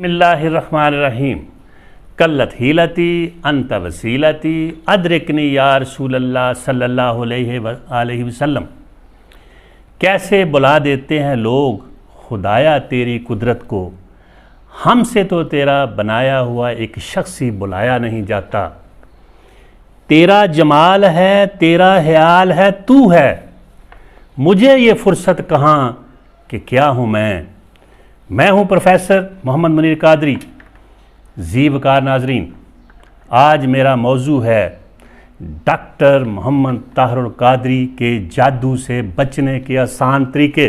बिस्मिल्लाहिर्रहमानिर्रहीम। कल्लत हीलती अंत वसीलती अदरिकनी या रसूलल्लाह सल्लल्लाहु अलैहि वसल्लम। कैसे बुला देते हैं लोग खुदाया तेरी कुदरत को, हमसे तो तेरा बनाया हुआ एक शख्स ही बुलाया नहीं जाता। तेरा जमाल है, तेरा ख्याल है, तू है, मुझे ये फुर्सत कहाँ कि क्या हूँ मैं हूँ प्रोफेसर मोहम्मद मुनीर कादरी। जी वकार नाजरीन, आज मेरा मौजू है डॉक्टर मोहम्मद ताहिरुल कादरी के जादू से बचने के आसान तरीके।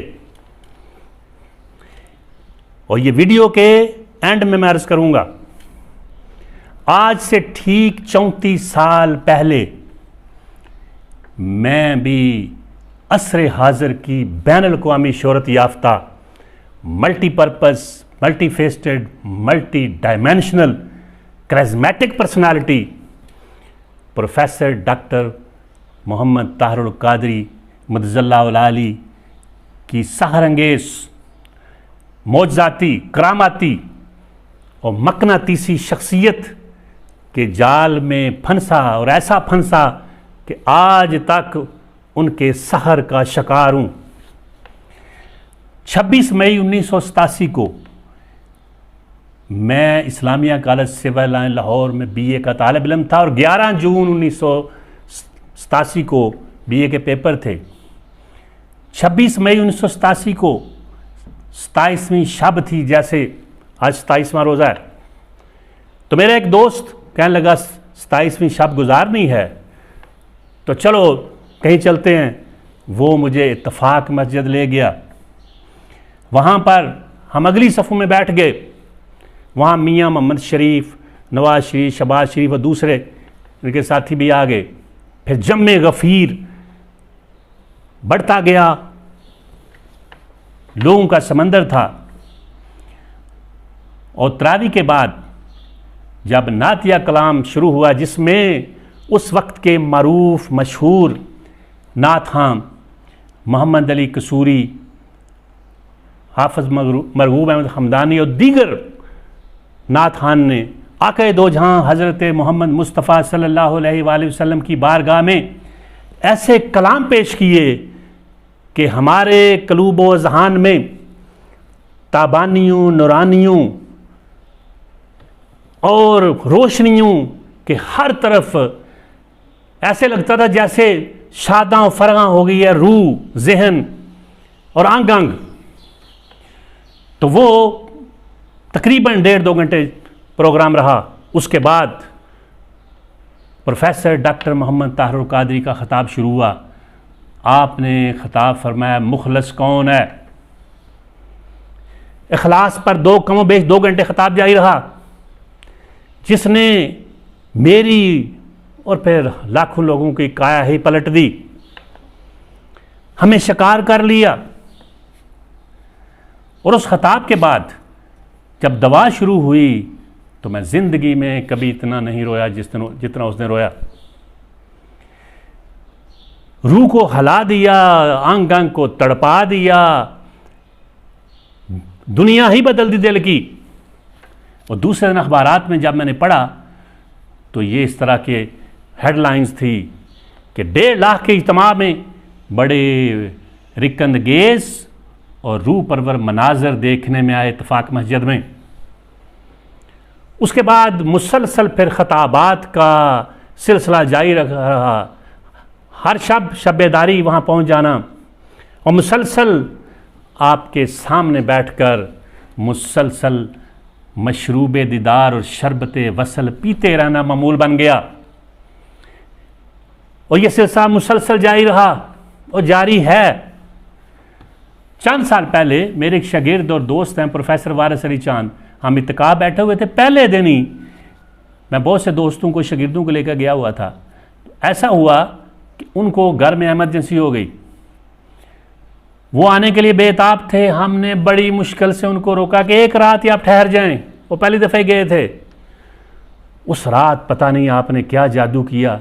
और ये वीडियो के एंड में मैं अर्ज़ करूँगा, आज से ठीक 34 साल पहले मैं भी असर हाज़िर की बैनुल अक़वामी शोहरत याफ्ता multipurpose, multifaceted, multi dimensional charismatic personality professor doctor Mohammad Tahirul Qadri मदज़ल्लाहुल आली की सहरंगेज़ मौजज़ाती, करामाती और मकनातीसी शख्सियत के जाल में फंसा और ऐसा फंसा कि आज तक उनके सहर का शिकार हूँ। 26 मई 1987 को मैं Islamia college civil line Lahore में बीए का तालिब इल्म था और 11 जून 1987 को बीए के पेपर थे। 26 मई 1987 को 27वीं शब थी, जैसे आज 27वां रोज़ा है। तो मेरा एक दोस्त कहने लगा 27वीं शब गुजारनी है तो चलो कहीं चलते हैं। वो मुझे इत्तफाक मस्जिद ले गया। वहाँ पर हम अगली सफ़ों में बैठ गए। वहाँ मियाँ मोहम्मद शरीफ, नवाज शरीफ, शहबाज शरीफ और दूसरे उनके साथी भी आ गए। फिर जम्मे गफ़ीर बढ़ता गया, लोगों का समंदर था। और तरावी के बाद जब नातिया कलाम शुरू हुआ, जिसमें उस वक्त के मारूफ मशहूर नात खां मोहम्मद अली कसूरी, हाफिज़ मरगूब अहमद हमदानी और दीगर नात खान ने आक़ाए दो जहां हज़रत मोहम्मद मुस्तफ़ा सल्लल्लाहु अलैहि वसल्लम की बारगाह में ऐसे कलाम पेश किए कि हमारे क़ुलूब व ज़हान में ताबानियों, नूरानियों और रोशनियों के हर तरफ ऐसे लगता था जैसे शादां फरगां हो गई है रूह, जहन और अंग अंग। तो वो तकरीबन 1.5-2 घंटे प्रोग्राम रहा। उसके बाद प्रोफेसर डॉक्टर मोहम्मद ताहिरुल कादरी का ख़िताब शुरू हुआ। आपने ख़िताब फरमाया, मुखलस कौन है। इखलास पर कमो बेश 2 घंटे ख़िताब जारी रहा, जिसने मेरी और फिर लाखों लोगों की काया ही पलट दी। हमें शिकार कर लिया। और उस ख़िताब के बाद जब दवा शुरू हुई तो मैं ज़िंदगी में कभी इतना नहीं रोया जितना उसने रोया। रूह को हिला दिया, अंग अंग को तड़पा दिया, दुनिया ही बदल दी दिल की। और दूसरे दिन अखबारात में जब मैंने पढ़ा तो ये इस तरह के हेडलाइंस थी कि 1.5 लाख के इज्तिमा में बड़े रिकंदगेज़ और रूह परवर मनाजर देखने में आए इत्तफाक मस्जिद में। उसके बाद मुसलसल फिर ख़ताबात का सिलसिला जारी रहा। हर शब-ए-दारी वहाँ पहुँच जाना और मुसलसल आपके सामने बैठकर मुसलसल मशरूब दीदार और शरबत वसल पीते रहना मामूल बन गया। और ये सिलसिला मुसलसल जारी रहा और जारी है। चंद साल पहले मेरे एक शागिर्द और दोस्त हैं प्रोफेसर वारिस अली चांद, हम इत्तेकाफ बैठे हुए थे। पहले दिन ही मैं बहुत से दोस्तों को, शागिर्दों को लेकर गया हुआ था। ऐसा हुआ कि उनको घर में इमरजेंसी हो गई। वो आने के लिए बेताब थे। हमने बड़ी मुश्किल से उनको रोका कि एक रात ही आप ठहर जाएं। वो पहली दफ़े गए थे। उस रात पता नहीं आपने क्या जादू किया,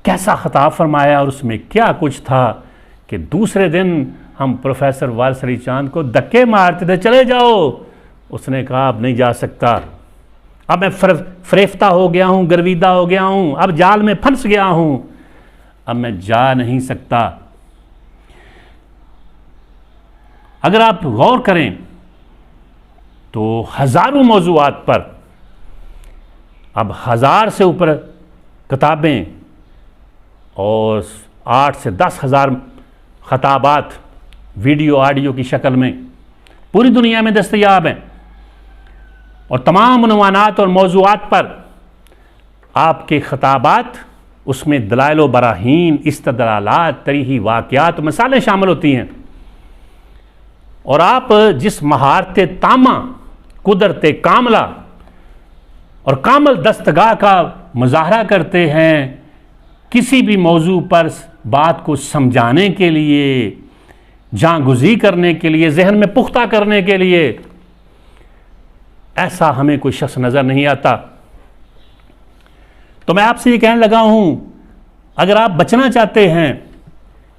कैसा ख़िताब फरमाया और उसमें क्या कुछ था कि दूसरे दिन हम प्रोफेसर वारिस अली चांद को धक्के मारते थे, चले जाओ। उसने कहा अब नहीं जा सकता, अब मैं फरेफ्ता हो गया हूँ, गर्विदा हो गया हूँ, अब जाल में फंस गया हूँ, अब मैं जा नहीं सकता। अगर आप गौर करें तो हज़ारों मौज़ूआत पर, अब 1000 से ऊपर किताबें और 8 से 10,000 खताबात वीडियो ऑडियो की शक्ल में पूरी दुनिया में दस्तयाब हैं, और तमाम उन्वानात और मौज़ूआत पर आपके खताबात, उसमें दलाइल व बराहीन, इस्तदलालात, तरीही वाक़यात, मिसालें शामिल होती हैं। और आप जिस महारत तामा, कुदरत कामला और कामल दस्तगाह का मुज़ाहरा करते हैं किसी भी मौजू पर बात को समझाने के लिए, जांगुज़ी करने के लिए, जहन में पुख्ता करने के लिए, ऐसा हमें कोई शख्स नज़र नहीं आता। तो मैं आपसे ये कहने लगा हूँ, अगर आप बचना चाहते हैं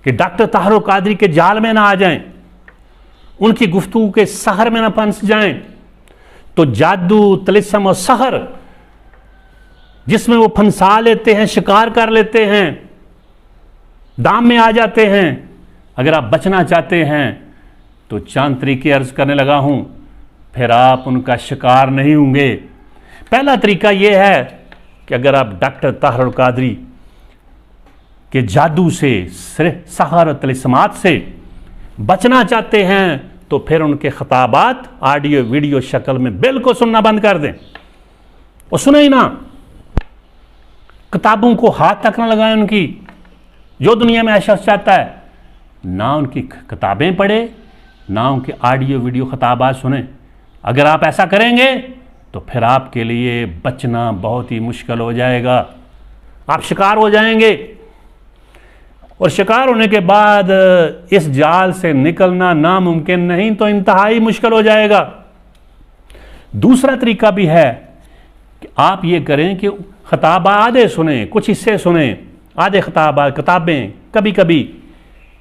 कि डॉक्टर ताहिर कादरी के जाल में ना आ जाएं, उनकी गुफ्तगू के सहर में ना फंस जाएं, तो जादू, तलिस्म और सहर जिसमें वो फंसा लेते हैं, शिकार कर लेते हैं, दाम में आ जाते हैं, अगर आप बचना चाहते हैं तो चंद तरीके अर्ज करने लगा हूं, फिर आप उनका शिकार नहीं होंगे। पहला तरीका यह है कि अगर आप डॉक्टर ताहिर कादरी के जादू से, सहर और तलिस्मात से बचना चाहते हैं तो फिर उनके खताबात ऑडियो वीडियो शक्ल में बिल्कुल सुनना बंद कर दें, और सुने ही ना, किताबों को हाथ तक ना लगाएं उनकी। जो दुनिया में ऐसा चाहता है ना उनकी किताबें पढ़े, ना उनके ऑडियो वीडियो खताबात सुने। अगर आप ऐसा करेंगे तो फिर आपके लिए बचना बहुत ही मुश्किल हो जाएगा, आप शिकार हो जाएंगे, और शिकार होने के बाद इस जाल से निकलना नामुमकिन नहीं तो इंतहाई मुश्किल हो जाएगा। दूसरा तरीका भी है कि आप ये करें कि खताबा आधे सुने, कुछ हिस्से सुने, आधे किताबें कभी कभी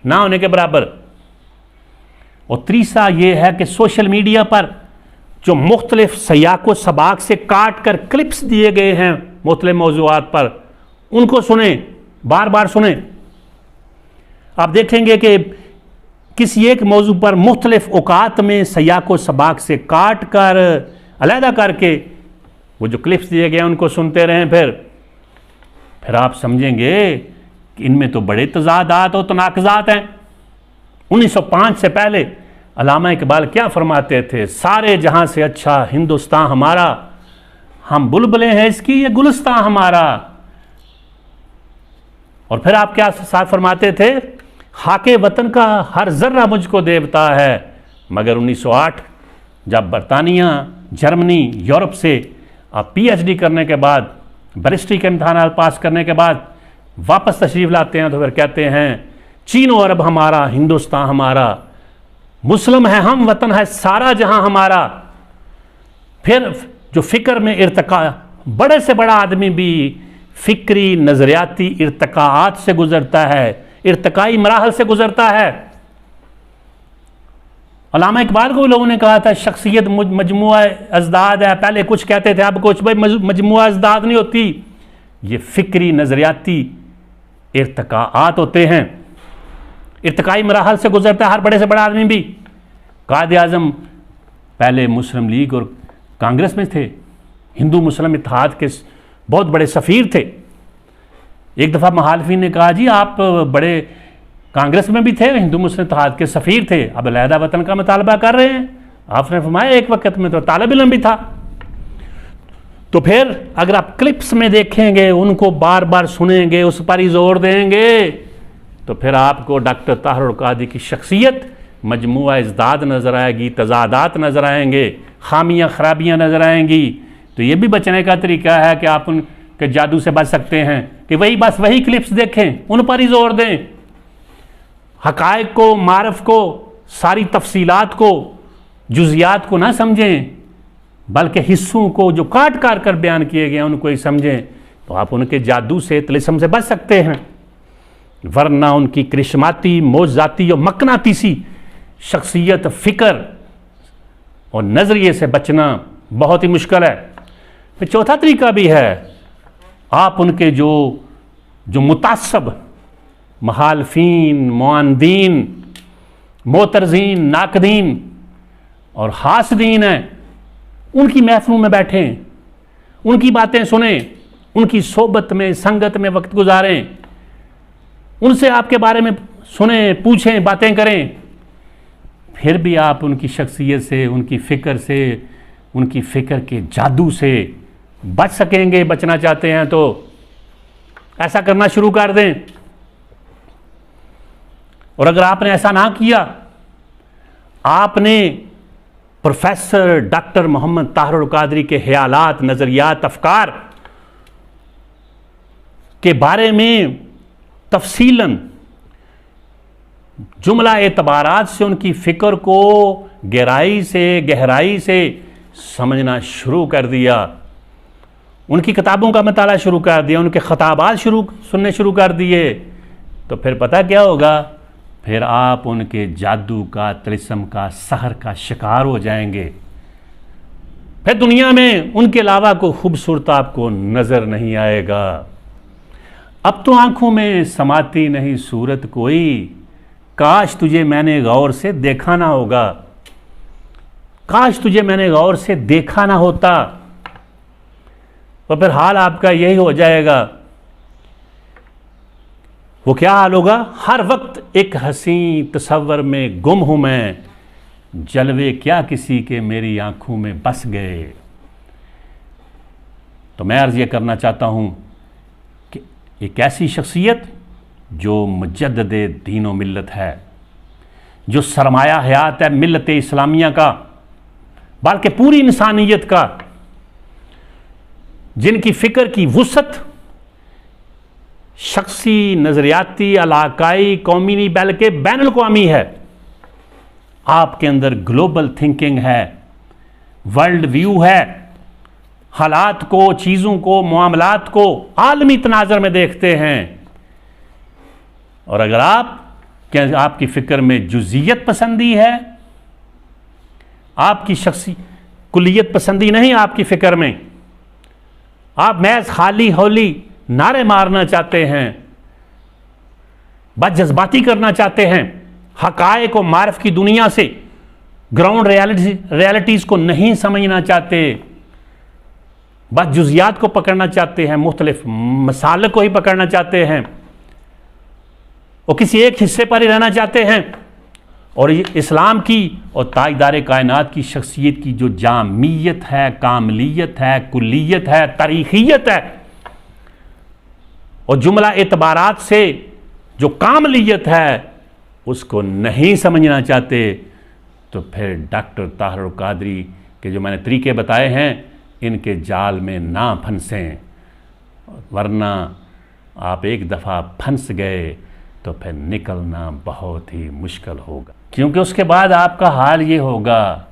ना होने के बराबर। और तीसरा ये है कि सोशल मीडिया पर जो मुख्तलिफ सयाको सबाक से काट कर क्लिप्स दिए गए हैं मुख्तलिफ मौज़ूआत पर, उनको सुने, बार बार सुने। आप देखेंगे कि किसी एक मौजू पर मुख्तलिफ औकात में सयाको सबाक से काट कर अलहदा करके वो जो क्लिप्स दिए गए हैं उनको सुनते रहें, फिर आप समझेंगे कि इनमें तो बड़े तजादात और तनाक़ज़ात हैं। 1905 से पहले अल्लामा इकबाल क्या फरमाते थे, सारे जहां से अच्छा हिंदुस्तान हमारा, हम बुलबुलें हैं इसकी ये गुलिस्तान हमारा। और फिर आप क्या साथ फरमाते थे, खाके वतन का हर जर्रा मुझको देवता है। मगर 1908 जब बरतानिया, जर्मनी, यूरोप से आप PhD करने के बाद, बैरिस्ट्री के इम्तहान पास करने के बाद वापस तशरीफ़ लाते हैं तो फिर कहते हैं चीन और अरब हमारा, हिंदुस्तान हमारा, मुस्लिम है हम, वतन है सारा जहां हमारा। फिर जो फ़िक्र में इर्तका, बड़े से बड़ा आदमी भी फ़िक्री नज़रियाती इर्तकाआत से गुज़रता है, इर्तकाई मराहल से गुज़रता है। अल्लामा इकबाल को लोगों ने कहा था शख्सियत मजमुआ अजदाद है, पहले कुछ कहते थे अब कुछ, भाई मजमुआ अजदाद नहीं होती, ये फ़िक्री नज़रियाती इर्तकाआत होते हैं, इर्तकाई मराहल से गुजरता है हर बड़े से बड़ा आदमी भी। कायद आज़म पहले मुस्लिम लीग और कांग्रेस में थे, हिंदू मुस्लिम इत्तेहाद के बहुत बड़े सफ़ीर थे। एक दफ़ा मुखालिफिन ने कहा जी आप बड़े कांग्रेस में भी थे, हिंदू मुस्लिम इत्तेहाद के सफ़ीर थे, अब अलहदा वतन का मुतालबा कर रहे हैं। आपने फरमाया एक वक्त में तो तालिब इल्म भी था। तो फिर अगर आप क्लिप्स में देखेंगे, उनको बार बार सुनेंगे, उस पर ही जोर देंगे, तो फिर आपको डॉक्टर ताहिर कादरी की शख्सियत मजमुआ इज़दाद नज़र आएगी, तजादात नज़र आएंगे, खामियाँ खराबियाँ नज़र आएंगी। तो ये भी बचने का तरीका है कि आप उनके जादू से बच सकते हैं कि वही क्लिप्स देखें, उन पर ही जोर दें, हक़ाइक़ को, मारफ़ को, सारी तफसीलात को, जुज़ियात को ना समझें, बल्कि हिस्सों को जो काट काट कर बयान किए गए हैं उनको ही समझें, तो आप उनके जादू से, तिलिस्म से बच सकते हैं। वरना उनकी करिश्माती, मोज़ाती और मकनातीसी शख्सियत, फ़िक्र और नज़रिए से बचना बहुत ही मुश्किल है। फिर चौथा तरीका भी है, आप उनके जो मुतासब महालफीन, मुआंदीन, मोतरजीन, नाकदीन और हासदीन हैं, उनकी महफिलों में बैठें, उनकी बातें सुने, उनकी सोबत में, संगत में वक्त गुजारें, उनसे आपके बारे में सुने, पूछें, बातें करें। फिर भी आप उनकी शख्सियत से, उनकी फ़िक्र से, उनकी फ़िक्र के जादू से बच सकेंगे। बचना चाहते हैं तो ऐसा करना शुरू कर दें। और अगर आपने ऐसा ना किया, आपने प्रोफेसर डॉक्टर मोहम्मद ताहिरुल कादरी के ख्यालात, नज़रियात, अफकार के बारे में तफसीलन जुमला एतबारात से उनकी फ़िक्र को गहराई से समझना शुरू कर दिया, उनकी किताबों का मताला शुरू कर दिया, उनके खताबात सुनने शुरू कर दिए, तो फिर पता क्या होगा? फिर आप उनके जादू का, तिलिस्म का, सहर का शिकार हो जाएंगे। फिर दुनिया में उनके अलावा कोई खूबसूरत आपको नज़र नहीं आएगा। अब तो आंखों में समाती नहीं सूरत कोई, काश तुझे मैंने गौर से देखा ना होगा, काश तुझे मैंने गौर से देखा ना होता। तो फिर हाल आपका यही हो जाएगा। वो क्या हाल होगा? हर वक्त एक हसी तसव्वुर में गुम हूं मैं, जलवे क्या किसी के मेरी आंखों में बस गए। तो मैं अर्ज़ ये करना चाहता हूं कि एक ऐसी शख्सियत जो मुजद्दिदे दीन व मिल्लत है, जो सरमाया हयात है मिल्लत इस्लामिया का, बल्कि पूरी इंसानियत का, जिनकी फ़िक्र की वुसअत शख्सी, नज़रियाती, इलाकाई, कौमी नहीं बल्कि बैनुल अक़वामी है। आपके अंदर ग्लोबल थिंकिंग है, वर्ल्ड व्यू है, हालात को, चीज़ों को, मामलात को आलमी तनाज़र में देखते हैं। और अगर आपकी फ़िक्र में जुज़ियत पसंदी है, आपकी शख्सी कुलियत पसंदी नहीं, आपकी फ़िक्र में आप महज खाली हौली नारे मारना चाहते हैं, बस जज्बाती करना चाहते हैं, हक़ाइक़ और मारिफ़ की दुनिया से ग्राउंड रियलिटीज़ को नहीं समझना चाहते, बस जुज़ियात को पकड़ना चाहते हैं, मुख्तलिफ मसाले को ही पकड़ना चाहते हैं और किसी एक हिस्से पर ही रहना चाहते हैं, और इस्लाम की और ताजदार कायनात की शख्सियत की जो जामियत है, कामलियत है, कुल्लियत है, तारीखियत है और जुमला एतबारात से जो कामलियत है, उसको नहीं समझना चाहते, तो फिर डॉक्टर ताहिरुल कादरी के जो मैंने तरीके बताए हैं, इनके जाल में ना फंसें, वरना आप एक दफ़ा फंस गए तो फिर निकलना बहुत ही मुश्किल होगा। क्योंकि उसके बाद आपका हाल ये होगा,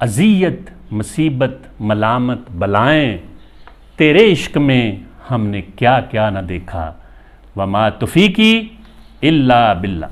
अज़ियत, मुसीबत, मलामत, बलाएं, तेरे इश्क में हमने क्या क्या न देखा, वमा तौफ़ीक़ी इल्ला बिल्लाह।